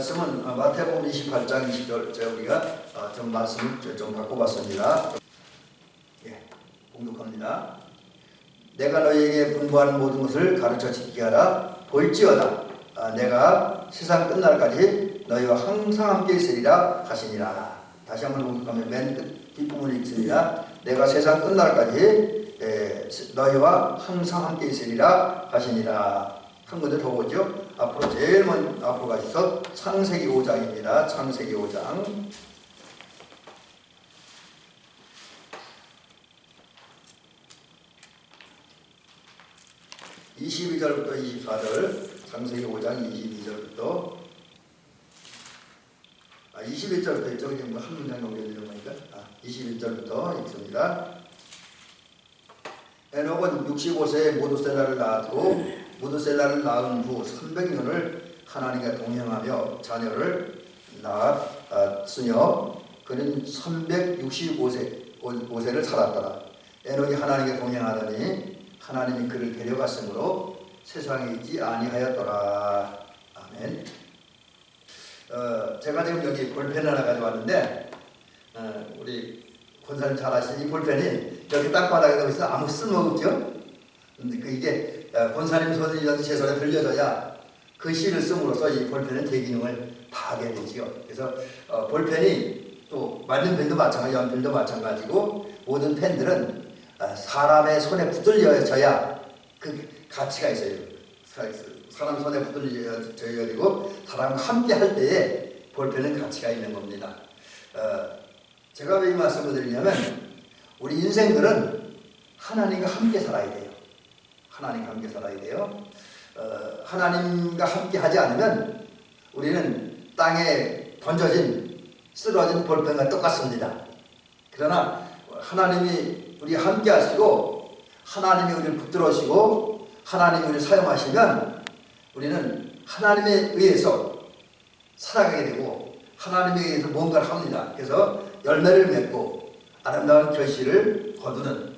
말씀은 마태복음 28장 20절 제가 우리가 좀 말씀을 좀 바꿔봤습니다. 예, 공독합니다. 내가 너희에게 분부하는 모든 것을 가르쳐 지키게 하라. 볼지어다 내가 세상 끝날까지 너희와 항상 함께 있으리라 하시니라. 다시 한번 공독하면 맨 끝 뒷부분을 읽습니다. 내가 세상 끝날까지 너희와 항상 함께 있으리라 하시니라. 한 군데 더 보죠. 앞으로 제일 먼저 앞으로 가셔서 창세기 5장입니다. 창세기 5장 22절부터 24절, 창세기 5장 22절부터 21절부터 있죠. 지금 한 문장 넘겨드리는 거니까 21절부터 읽습니다. 에녹은 65세에 모두셀라를 낳았고 모두셀라를 낳은 후 300년을 하나님과 동행하며 자녀를 낳았으며 그는 365세를 살았더라. 에녹이 하나님과 동행하더니 하나님이 그를 데려갔으므로 세상에 있지 아니하였더라. 아멘. 제가 지금 여기 볼펜 하나 가져왔는데 우리 권사님 잘 아시는 이 볼펜이 여기 땅바닥에 있어 아무 쓸모 없죠. 근데 이게 권사님 손이라도 제 손에 들려져야 그 시를 씀으로써 이 볼펜은 대기능을 다 하게 되지요. 그래서 볼펜이 또 만든 펜도 마찬가지, 연필도 마찬가지고 모든 펜들은 사람의 손에 붙들려져야 그 가치가 있어요. 사람 손에 붙들려져야 되고 사람과 함께 할 때에 볼펜은 가치가 있는 겁니다. 제가 왜 이 말씀을 드리냐면 우리 인생들은 하나님과 함께 살아야 돼요. 하나님과 함께 살아야 돼요. 하나님과 함께 하지 않으면 우리는 땅에 던져진 쓰러진 볼펜과 똑같습니다. 그러나 하나님이 우리 함께 하시고 하나님이 우리를 붙들으시고 하나님이 우리를 사용하시면 우리는 하나님에 의해서 살아가게 되고 하나님에 의해서 뭔가를 합니다. 그래서 열매를 맺고 아름다운 결실을 거두는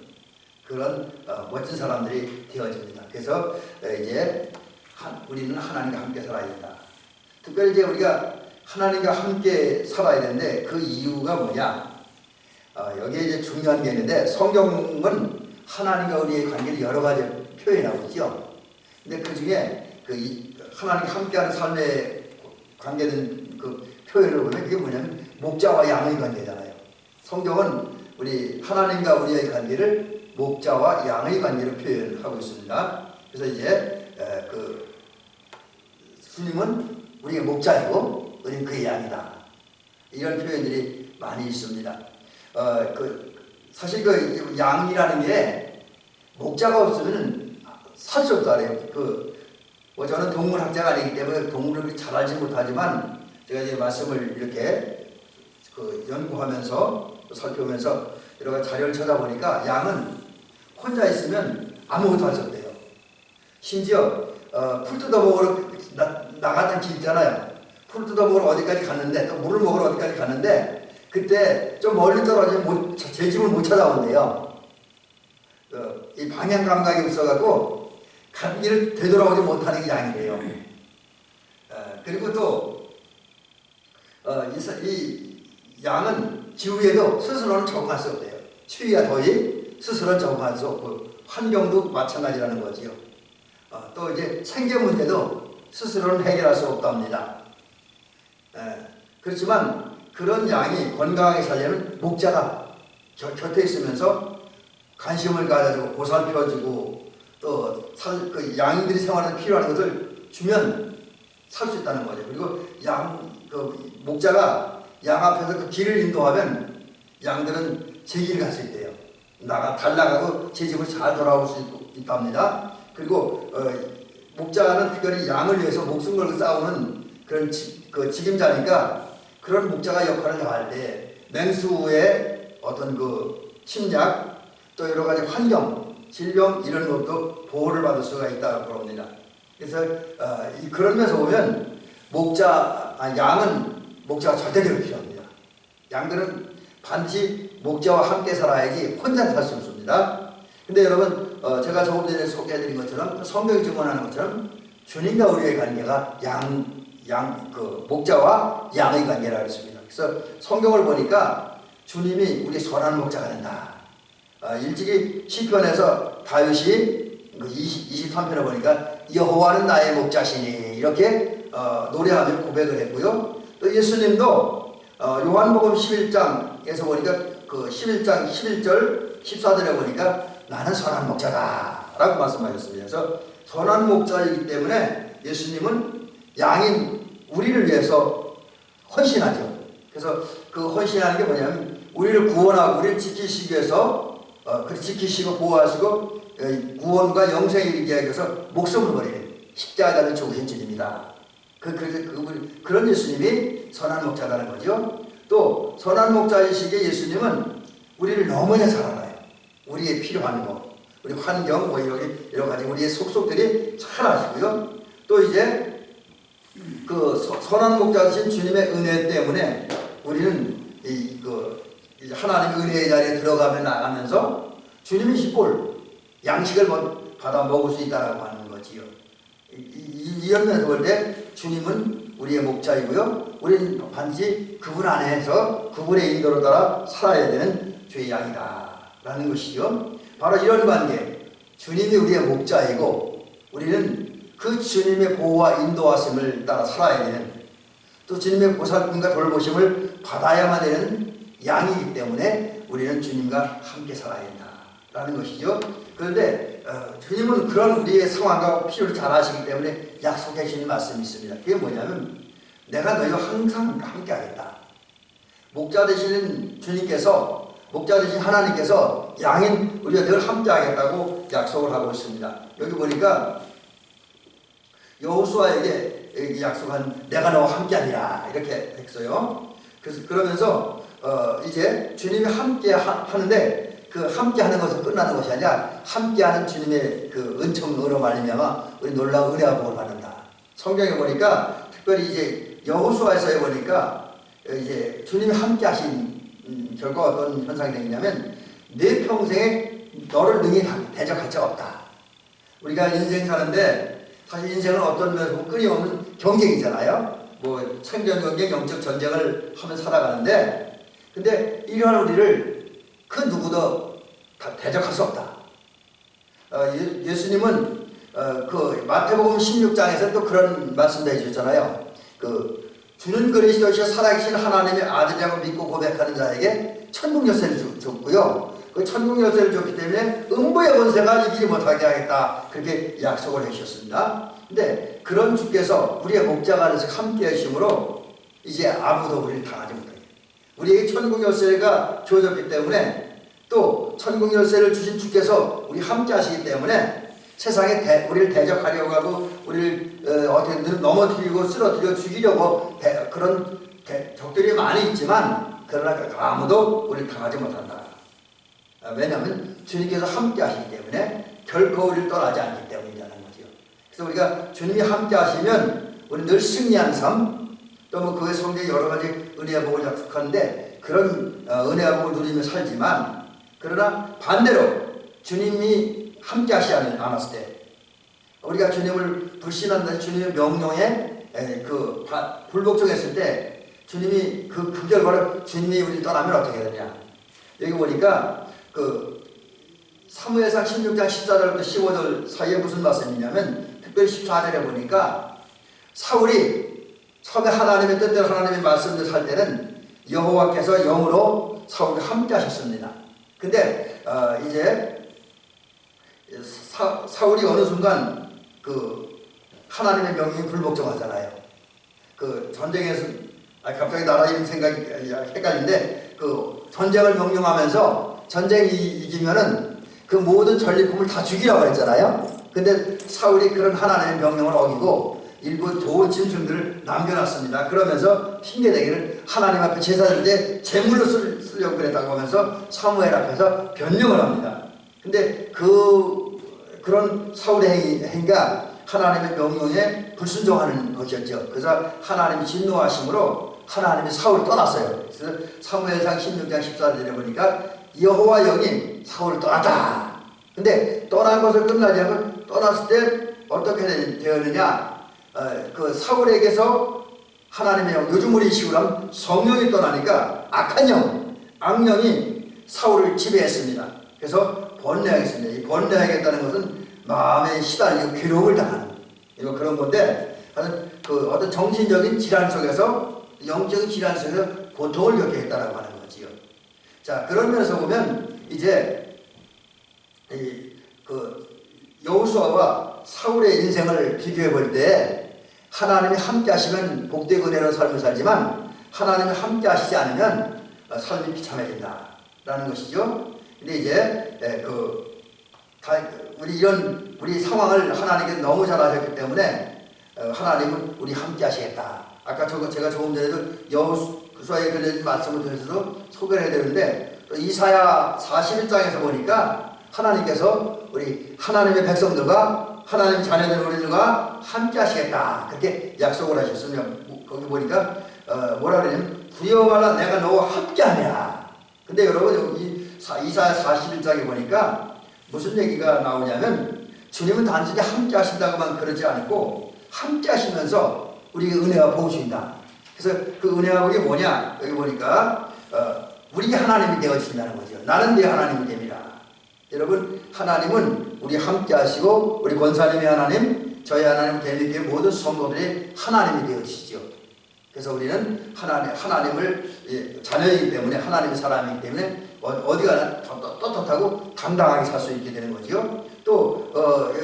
그런 멋진 사람들이 되어집니다. 그래서 이제 우리는 하나님과 함께 살아야 된다. 특별히 이제 우리가 하나님과 함께 살아야 되는데 그 이유가 뭐냐? 여기에 이제 중요한 게 있는데 성경은 하나님과 우리의 관계를 여러 가지 표현하고 있죠. 근데 그 중에 하나님과 함께하는 삶에 관계된 그 표현을 보면 그게 뭐냐면 목자와 양의 관계잖아요. 성경은 우리 하나님과 우리의 관계를 목자와 양의 관계로 표현하고 있습니다. 그래서 이제 주님은 우리의 목자이고 우리는 그의 양이다. 이런 표현들이 많이 있습니다. 사실 그 양이라는 게 목자가 없으면 살 수 없다 그래요. 저는 동물학자가 아니기 때문에 동물을 잘 알지 못하지만 제가 이제 말씀을 이렇게 연구하면서 살펴보면서 여러 가지 자료를 찾아보니까 양은 혼자 있으면 아무것도 할 수 없대요. 심지어 풀 뜯어먹으러 나갔던 길 있잖아요. 풀 뜯어먹으러 어디까지 갔는데 또 물을 먹으러 어디까지 갔는데 그때 좀 멀리 떨어지면 제 집을 못 찾아온대요. 이 방향 감각이 없어갖고 간 길을 되돌아오지 못하는 게 양이래요. 그리고 또 이 양은 기후에도 스스로는 적응할 수 없대요. 추위와 더위 스스로는 적응할 수 없고 환경도 마찬가지라는 거지요. 또 이제 생계 문제도 스스로는 해결할 수 없답니다. 그렇지만 그런 양이 건강하게 살려면 목자가 곁에 있으면서 관심을 가져주고 보살펴주고 또 그 양들이 생활에 필요한 것을 주면 살 수 있다는 거죠. 그리고 목자가 양 앞에서 그 길을 인도하면 양들은 제 길을 갈 수 있대요. 달나가고 제 집을 잘 돌아올 수 있답니다. 그리고 목자는 특별히 양을 위해서 목숨 걸고 싸우는 그런 직임자니까 그런 목자가 역할을 다할 때 맹수의 어떤 침략 또 여러 가지 환경, 질병 이런 것도 보호를 받을 수가 있다고 합니다. 그래서 그런 면에서 보면 양은 목자가 절대적으로 필요합니다. 양들은 반드시 목자와 함께 살아야지 혼자 살 수 없습니다. 근데 여러분 제가 조금 전에 소개해드린 것처럼 성경이 증언하는 것처럼 주님과 우리의 관계가 목자와 양의 관계라 그랬습니다. 그래서 성경을 보니까 주님이 우리 선한 목자가 된다. 일찍이 시편에서 다윗이 23편에 보니까 여호와는 나의 목자시니 이렇게 노래하며 고백을 했고요. 또 예수님도 요한복음 11장에서 보니까 그 11장 11절 14절에 보니까 나는 선한 목자다 라고 말씀하셨습니다. 그래서 선한 목자이기 때문에 예수님은 양인 우리를 위해서 헌신하죠. 그래서 그 헌신하는 게 뭐냐면 우리를 구원하고 우리를 지키시기 위해서 지키시고 보호하시고 구원과 영생에 이르게 하기 위해서 목숨을 버리는 십자가를 죽으신 주님이다. 그런 예수님이 선한 목자라는 거죠. 또 선한 목자이시기에 예수님은 우리를 너무나 잘 알아요. 우리의 필요한 거, 우리 환경 여러 가지 우리의 속속들이 잘 아시고요. 또 이제 그 선한 목자이신 주님의 은혜 때문에 우리는 이제 하나님의 은혜의 자리에 들어가며 나가면서 주님의 식골 양식을 받아 먹을 수 있다라고 하는 거지요. 이런 면에서 볼 때 주님은 우리의 목자이고요. 우리는 반드시 그분 안에서 그분의 인도로 따라 살아야 되는 주의 양이다라는 것이죠. 바로 이런 관계, 주님이 우리의 목자이고 우리는 그 주님의 보호와 인도하심을 따라 살아야 되는, 또 주님의 보살핌과 돌보심을 받아야만 되는 양이기 때문에 우리는 주님과 함께 살아야 된다라는 것이죠. 그런데 주님은 그런 우리의 상황과 필요를 잘 아시기 때문에 약속해 주신 말씀이 있습니다. 그게 뭐냐면 내가 너희와 항상 함께 하겠다. 목자 되시는 주님께서, 목자 되신 하나님께서 양인 우리가 늘 함께 하겠다고 약속을 하고 있습니다. 여기 보니까 여호수아에게 약속한 내가 너와 함께하리라 이렇게 했어요. 그래서 그러면서 이제 주님이 함께 하는데 그 함께하는 것은 끝나는 것이 아니라 함께하는 주님의 그 은총으로 말미암아 우리 놀라운 은혜와 복을 받는다. 성경에 보니까 특별히 이제 여호수아에서 보니까 이제 주님이 함께하신 결과가 어떤 현상이 되냐면 내 평생에 너를 능히 대적할 자 없다. 우리가 인생 사는데 사실 인생은 어떤 면에서 끊임없는 경쟁이잖아요. 뭐 생존 경쟁, 영적 전쟁을 하며 살아가는데, 근데 이러한 우리를 그 누구도 다 대적할 수 없다. 예수님은 그 마태복음 16장에서 또 그런 말씀도 해주셨잖아요. 그 주는 그리스도시여 살아계신 하나님의 아들이라고 믿고 고백하는 자에게 천국 열쇠를 줬고요. 그 천국 열쇠를 줬기 때문에 음부의 권세가 이기지 못하게 하겠다. 그렇게 약속을 해주셨습니다. 근데 그런 주께서 우리의 목자가 되어서 함께 하심으로 이제 아무도 우리를 당하지 못하게, 우리에게 천국 열쇠가 주어졌기 때문에, 또 천국 열쇠를 주신 주께서 우리 함께 하시기 때문에 세상에 우리를 대적하려고 하고 우리를 어떻게든 넘어뜨리고 쓰러뜨려 죽이려고 그런 적들이 많이 있지만, 그러나 아무도 우리를 당하지 못한다. 왜냐하면 주님께서 함께 하시기 때문에, 결코 우리를 떠나지 않기 때문이라는 거죠. 그래서 우리가 주님이 함께 하시면 우리 늘 승리한 삶, 또 뭐 그 외 성경에 여러 가지 은혜와 복을 약속하는데 그런 은혜와 복을 누리며 살지만, 그러나 반대로 주님이 함께 하시지 않았을 때, 우리가 주님을 불신한다, 주님의 명령에 불복종했을 때 주님이 그 결과를, 주님이 우리를 떠나면 어떻게 되냐. 여기 보니까 그 사무엘상 16장 14절부터 15절 사이에 무슨 말씀이냐면, 특별히 14절에 보니까 사울이 처음에 하나님의 뜻대로 하나님의 말씀을 살 때는 여호와께서 영으로 사울과 함께 하셨습니다. 근데 이제 사울이 어느 순간 그 하나님의 명령에 불복종하잖아요. 그 전쟁에서 갑자기 나라 이름 생각이 헷갈리는데, 그 전쟁을 명령하면서 전쟁이 이기면은 그 모든 전리품을 다 죽이라고 그랬잖아요. 근데 사울이 그런 하나님의 명령을 어기고 일부 좋은 짐승들을 남겨놨습니다. 그러면서 핑계대기를 하나님 앞에 제사 드릴 때 제물로 쓰려고 그랬다고 하면서 사무엘 앞에서 변명을 합니다. 근데 그런 사울의 행위가 하나님의 명령에 불순종하는 것이었죠. 그래서 하나님이 진노하심으로 하나님이 사울을 떠났어요. 그래서 사무엘상 16장 14절에 보니까 여호와 영이 사울을 떠났다. 근데 떠난 것을 끝나지 않고, 떠났을 때 어떻게 되었느냐, 그 사울에게서 하나님의 영, 요즘 우리 식으로 하면 성령이 떠나니까 악한 영, 악령이 사울을 지배했습니다. 그래서 번뇌하겠습니다. 이 번뇌하겠다는 것은 마음에 시달리고 괴로움을 당하는 이거 그런 건데, 그 어떤 정신적인 질환 속에서, 영적인 질환 속에서 고통을 겪게 했다라고 하는 거지요. 자, 그런 면에서 보면 이제 그 여호수아와 사울의 인생을 비교해 볼 때, 하나님이 함께 하시면 복되고 은혜로운 삶을 살지만 하나님이 함께 하시지 않으면 삶이 비참해진다라는 것이죠. 근데 이제 우리 상황을 하나님께 너무 잘 아셨기 때문에 하나님은 우리 함께 하시겠다. 아까 제가 조금 전에도 여호수아에 들려진 말씀을 통해서도 소개를 해야 되는데, 또 이사야 41장에서 보니까 하나님께서 우리 하나님의 백성들과 하나님의 자녀들 우리들과 함께 하시겠다, 그렇게 약속을 하셨으면, 거기 보니까 뭐라 그러냐면 두려워하라 내가 너와 함께 하랴. 근데 여러분 여기 이사야 41장에 보니까 무슨 얘기가 나오냐면, 주님은 단순히 함께 하신다고만 그러지 않고 함께 하시면서 우리에게 은혜와 복을 주신다. 그래서 그 은혜와 복이 뭐냐, 여기 보니까 우리 하나님이 되어주신다는 거죠. 나는 내 하나님이 됩니다. 여러분, 하나님은 우리 함께 하시고, 우리 권사님의 하나님, 저희 하나님, 대립교회 모든 성도들이 하나님이 되어주시죠. 그래서 우리는 하나님을 자녀이기 때문에, 하나님의 사람이기 때문에 어디 가나 떳떳하고 당당하게 살 수 있게 되는 거죠. 또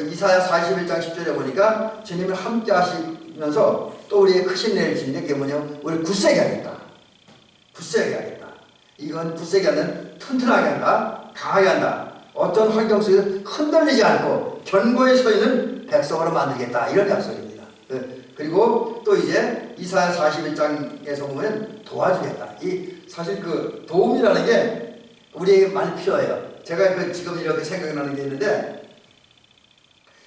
이사야 41장 10절에 보니까 주님을 함께 하시면서 또 우리의 크신 은혜를 주시는데, 그게 뭐냐면 우리를 굳세게 하겠다. 굳세게 하겠다. 이건 굳세게 하는, 튼튼하게 한다, 강하게 한다. 어떤 환경 속에서 흔들리지 않고 견고히 서 있는 백성으로 만들겠다, 이런 약속입니다. 그리고 또 이제 이사야 41장에서 보면 도와주겠다. 사실 그 도움이라는 게 우리에게 많이 필요해요. 제가 지금 이렇게 생각나는 게 있는데,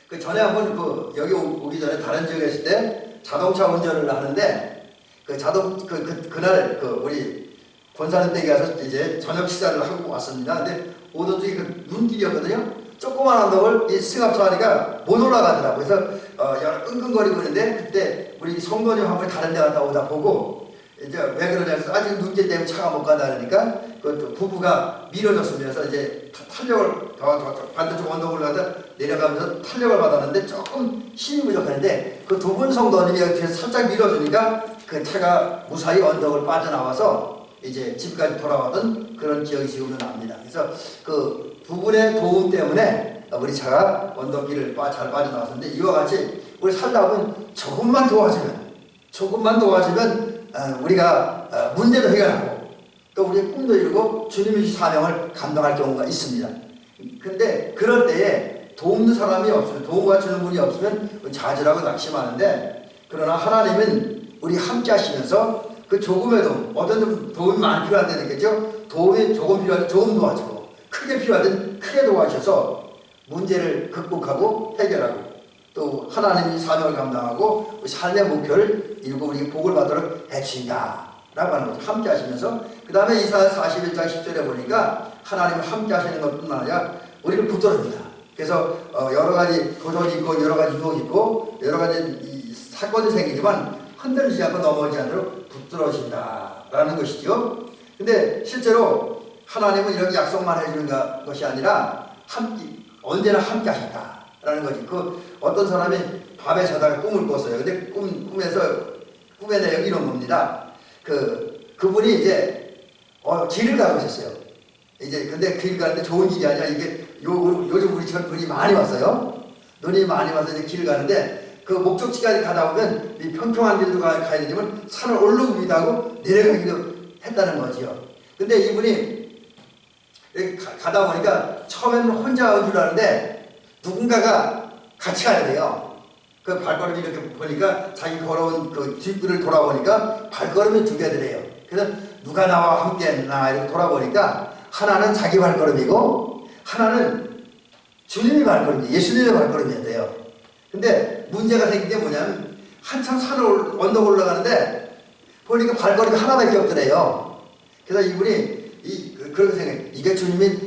그 전에 한번 여기 오기 전에 다른 지역에 있을 때 자동차 운전을 하는데, 그날 우리 권사님 댁에 가서 이제 저녁 식사를 하고 왔습니다. 근데 오던 중에 눈길이었거든요. 조그만 언덕을 이 승합차 하니까 못 올라가더라고요. 그래서 끙끙거리고 있는데, 그때 우리 성도님 한 분이 다른 데 갔다 오다 보고, 이제 왜 그러냐 해서 아직 눈길 때문에 차가 못 간다 그러니까 그 부부가 밀어줬으면서 이제 탄력을 반대쪽 언덕을 가다 내려가면서 탄력을 받았는데 조금 힘이 부족했는데, 그 두 분 성도님이 뒤에서 살짝 밀어주니까 그 차가 무사히 언덕을 빠져나와서 이제 집까지 돌아왔던 그런 기억이 지금도 납니다. 그래서 그 두 분의 도움 때문에 우리 차가 언덕길을 잘 빠져나왔는데, 이와 같이 우리 살다 보면 조금만 도와주면 우리가 문제도 해결하고 또 우리의 꿈도 이루고 주님의 사명을 감당할 경우가 있습니다. 근데 그럴 때에 도움는 사람이 없으면, 도움과 주는 분이 없으면 좌절하고 낙심하는데, 그러나 하나님은 우리 함께 하시면서 그 조금의 도움, 어떤 도움이 많이 필요할 때는 있겠죠. 도움이 조금 필요할 때 조금 도와주고, 크게 필요할 때는 크게 도와주셔서 문제를 극복하고 해결하고, 또 하나님이 사명을 감당하고 우리 삶의 목표를 이루고 우리에게 복을 받도록 해주신다 라고 하는 거죠. 함께 하시면서. 그 다음에 이사야 41장 10절에 보니까 하나님을 함께 하시는 것뿐만 아니라 우리를 붙들어줍니다. 그래서 여러 가지 도전이 있고 여러 가지 유혹이 있고 여러 가지 사건이 생기지만 흔들리지 않고 넘어지지 않도록 붙들어주신다 라는 것이죠. 근데 실제로 하나님은 이렇게 약속만 해주는 것이 아니라 언제나 함께 하셨다라는 거지. 어떤 사람이 밤에 자다가 꿈을 꿨어요. 근데 꿈의 내용이 이런 겁니다. 그분이 이제 길을 가고 있었어요. 근데 길 가는데 좋은 길이 아니라, 이게 요즘 우리처럼 눈이 많이 왔어요. 눈이 많이 와서 이제 길을 가는데, 그 목적지까지 가다 보면 이 평평한 길도 가야 되지만 산을 오르기도 하고 내려가기도 했다는 거지요. 근데 이분이 이렇게 가다 보니까 처음에는 혼자 온 줄 아는데 누군가가 같이 가야 돼요. 그 발걸음이 이렇게 보니까 자기 걸어온 그 뒷길을 돌아보니까 발걸음이 두 개더래요. 그래서 누가 나와 함께 했나 이렇게 돌아보니까 하나는 자기 발걸음이고 하나는 주님의 발걸음이, 예수님의 발걸음이었대요. 근데 문제가 생긴 게 뭐냐면, 한참 산을 언덕 올라가는데 보니까 발걸음이 하나밖에 없더래요. 그래서 이분이 그렇게 생각해. 이게 주님이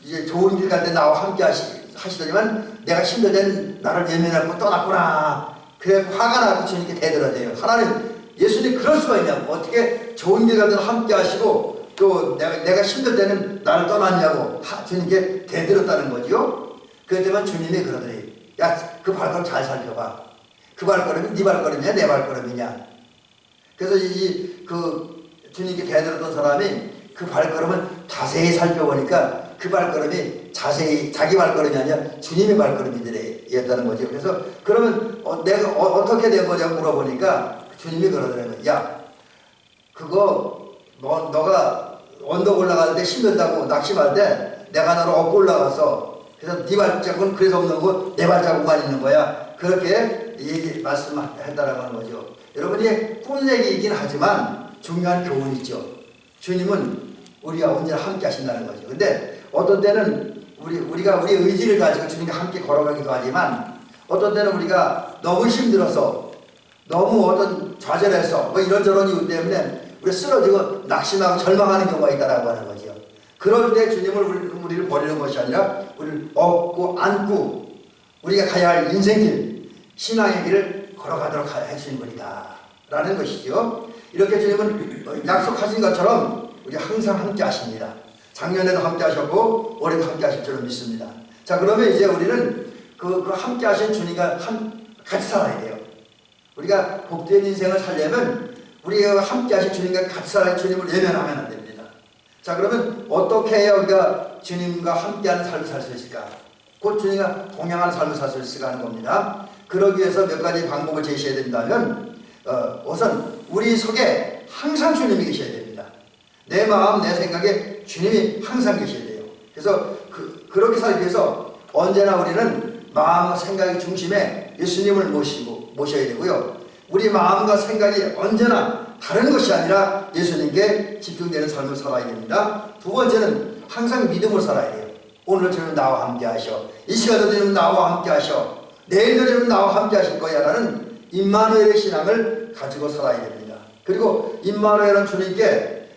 이제 좋은 길 갈 때 나와 함께 하시더니만 내가 힘들 땐 나를 외면하고 떠났구나. 그래 화가 나고 주님께 대들어대요. 하나님, 예수님 그럴 수가 있냐고. 어떻게 좋은 길 가든 함께 하시고 또 내가 힘들 때는 나를 떠났냐고 주님께 대들었다는 거죠. 그랬더니 주님이 그러더니, 야, 그 발걸음 잘 살펴봐. 그 발걸음이 네 발걸음이냐 내 발걸음이냐. 그래서 그 주님께 대들었던 사람이 그 발걸음을 자세히 살펴보니까 그 발걸음이 자세히 자기 발걸음이 아니라 주님의 발걸음이었다는 거죠. 그래서 그러면 내가 어떻게 된 거냐고 물어보니까 주님이 그러더라고요. 야, 그거 너가 언덕 올라갈 때 힘들다고 낙심할 때 내가 너를 업고 올라가서 그래서 네 발자국은 그래서 없는 거고 내 발자국만 있는 거야. 그렇게 말씀했다라고 하는 거죠. 여러분이 꿈 얘기이긴 하지만 중요한 교훈이 있죠. 주님은 우리가 언제나 함께 하신다는 거죠. 근데 어떤 때는 우리가 우리의 의지를 가지고 주님과 함께 걸어가기도 하지만 어떤 때는 우리가 너무 힘들어서 너무 어떤 좌절해서 뭐 이런저런 이유 때문에 우리 쓰러지고 낙심하고 절망하는 경우가 있다라고 하는 거죠. 그럴 때 주님을 우리를 버리는 것이 아니라 우리를 업고 안고 우리가 가야 할 인생길, 신앙의 길을 걸어가도록 하시는 분이다 라는 것이죠. 이렇게 주님은 약속하신 것처럼 우리 항상 함께 하십니다. 작년에도 함께 하셨고 올해도 함께 하실 줄은 믿습니다. 자, 그러면 이제 우리는 그 함께 하신 주님과 같이 살아야 돼요. 우리가 복된 인생을 살려면 우리가 함께 하신 주님과 같이 살아야 주님을 외면하면 안 됩니다. 자, 그러면 어떻게 해야 우리가 주님과 함께하는 삶을 살 수 있을까? 곧 주님과 동행하는 삶을 살 수 있을까 하는 겁니다. 그러기 위해서 몇 가지 방법을 제시해야 된다면 우선 우리 속에 항상 주님이 계셔야 됩니다. 내 마음, 내 생각에 주님이 항상 계셔야 돼요. 그래서 그렇게 살기 위해서 언제나 우리는 마음과 생각의 중심에 예수님을 모셔야 되고요. 우리 마음과 생각이 언제나 다른 것이 아니라 예수님께 집중되는 삶을 살아야 됩니다. 두 번째는 항상 믿음으로 살아야 돼요. 오늘 주님 나와 함께 하셔. 이 시간도 주님 나와 함께 하셔. 내일도 주님 나와 함께 하실 거야 라는 임마누엘의 신앙을 가지고 살아야 됩니다. 그리고 임마누엘은 주님께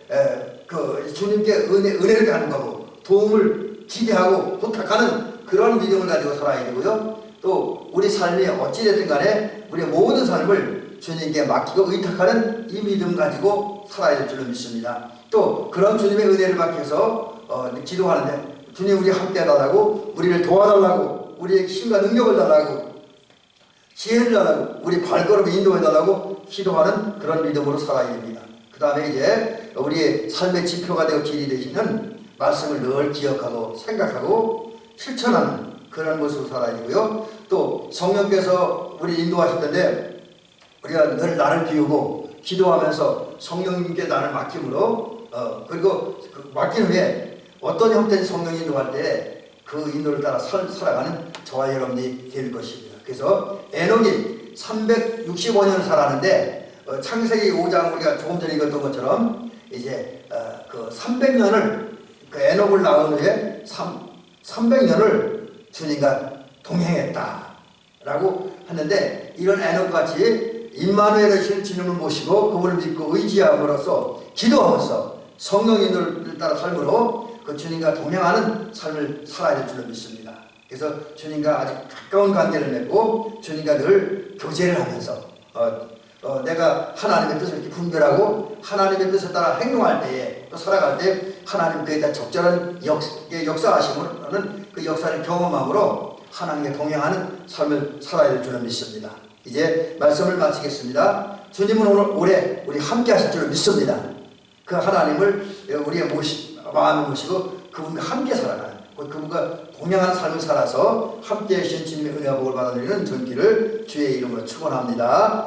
은혜를 가는 거고 도움을 기대하고 부탁하는 그런 믿음을 가지고 살아야 되고요. 또 우리 삶이 어찌됐든 간에 우리의 모든 삶을 주님께 맡기고 의탁하는 이 믿음 가지고 살아야 될 줄로 믿습니다. 또 그런 주님의 은혜를 받기 위해서 기도하는데 주님 우리 함께 해달라고, 우리를 도와달라고, 우리의 힘과 능력을 달라고, 지혜를 달라고, 우리 발걸음을 인도해달라고 기도하는 그런 믿음으로 살아야 됩니다. 그 다음에 이제 우리의 삶의 지표가 되고 길이 되시는 말씀을 늘 기억하고 생각하고 실천하는 그런 모습으로 살아야 되고요. 또 성령께서 우리 인도하실 텐데 우리가 늘 나를 비우고 기도하면서 성령님께 나를 맡김으로 그리고 맡긴 후에 어떤 형태의 성령이 인도할 때 그 인도를 따라 살아가는 저와 여러분이 될 것입니다. 그래서 에녹이 365년을 살았는데 창세기 5장 우리가 조금 전에 읽었던 것처럼 이제 그 300년을 그 에녹을 낳은 후에 300년을 주님과 동행했다라고 하는데 이런 에녹같이 임마누엘의 주님을 모시고 그분을 믿고 의지함으로써 기도하면서 성령 인도를 따라 삶으로 그 주님과 동행하는 삶을 살아야 될 줄로 믿습니다. 그래서 주님과 아주 가까운 관계를 맺고 주님과 늘 교제를 하면서 내가 하나님의 뜻을 이렇게 분별하고 하나님의 뜻에 따라 행동할 때에 또 살아갈 때 하나님 그에 따라 적절한 역사하심을 그 역사를 경험함으로 하나님과 동행하는 삶을 살아야 될 줄로 믿습니다. 이제 말씀을 마치겠습니다. 주님은 올해 우리 함께 하실 줄로 믿습니다. 그 하나님을 우리의 마음에 모시고 그분과 함께 살아가는 그분과 동행하는 삶을 살아서 함께 하신 주님의 은혜와 복을 받아들이는 전기를 주의 이름으로 축원합니다.